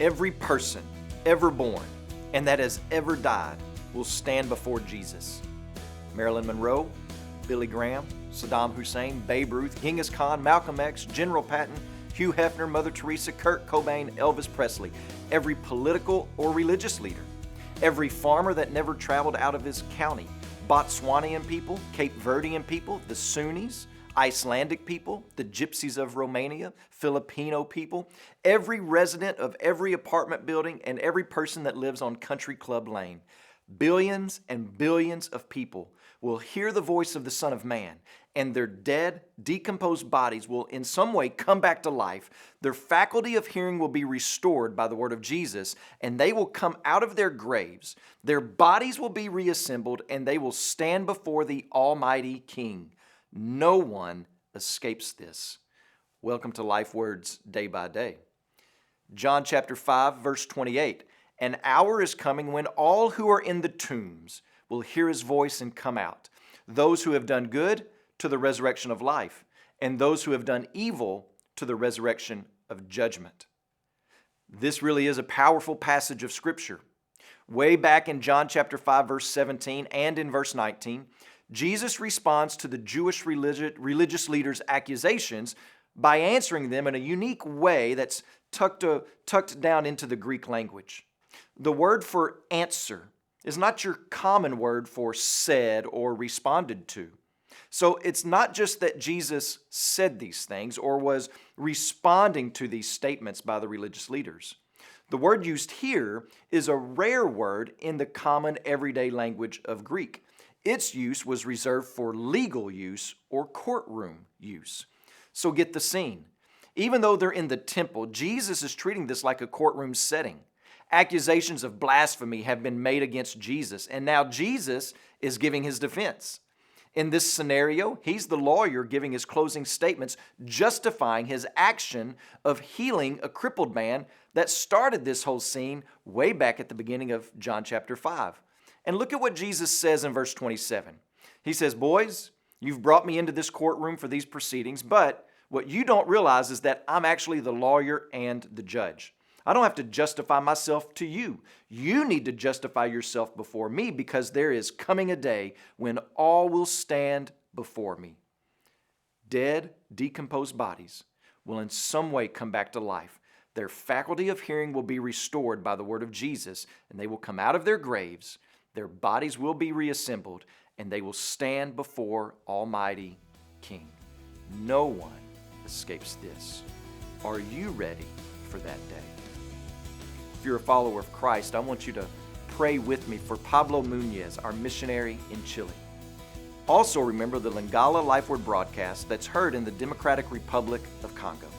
Every person ever born and that has ever died will stand before Jesus. Marilyn Monroe, Billy Graham, Saddam Hussein, Babe Ruth, Genghis Khan, Malcolm X, General Patton, Hugh Hefner, Mother Teresa, Kurt Cobain, Elvis Presley, every political or religious leader, every farmer that never traveled out of his county, Botswanian people, Cape Verdean people, the Sunnis, Icelandic people, the Gypsies of Romania, Filipino people, every resident of every apartment building, and every person that lives on Country Club Lane. Billions and billions of people will hear the voice of the Son of Man, and their dead, decomposed bodies will in some way come back to life. Their faculty of hearing will be restored by the word of Jesus, and they will come out of their graves. Their bodies will be reassembled, and they will stand before the Almighty King. No one escapes this. Welcome to Life Words Day by Day. John chapter 5, verse 28. An hour is coming when all who are in the tombs will hear his voice and come out. Those who have done good to the resurrection of life, and those who have done evil to the resurrection of judgment. This really is a powerful passage of Scripture. Way back in John chapter 5, verse 17 and in verse 19, Jesus responds to the Jewish religious leaders' accusations by answering them in a unique way that's tucked down into the Greek language. The word for answer is not your common word for said or responded to. So it's not just that Jesus said these things or was responding to these statements by the religious leaders. The word used here is a rare word in the common everyday language of Greek. Its use was reserved for legal use or courtroom use. So get the scene. Even though they're in the temple, Jesus is treating this like a courtroom setting. Accusations of blasphemy have been made against Jesus, and now Jesus is giving his defense. In this scenario, he's the lawyer giving his closing statements, justifying his action of healing a crippled man that started this whole scene way back at the beginning of John chapter 5. And look at what Jesus says in verse 27. He says, "Boys, you've brought me into this courtroom for these proceedings, but what you don't realize is that I'm actually the lawyer and the judge. I don't have to justify myself to you. You need to justify yourself before me because there is coming a day when all will stand before me." Dead, decomposed bodies will in some way come back to life. Their faculty of hearing will be restored by the word of Jesus, and they will come out of their graves. Their bodies will be reassembled, and they will stand before Almighty King. No one escapes this. Are you ready for that day? If you're a follower of Christ, I want you to pray with me for Pablo Munoz, our missionary in Chile. Also remember the Lingala Life Word broadcast that's heard in the Democratic Republic of Congo.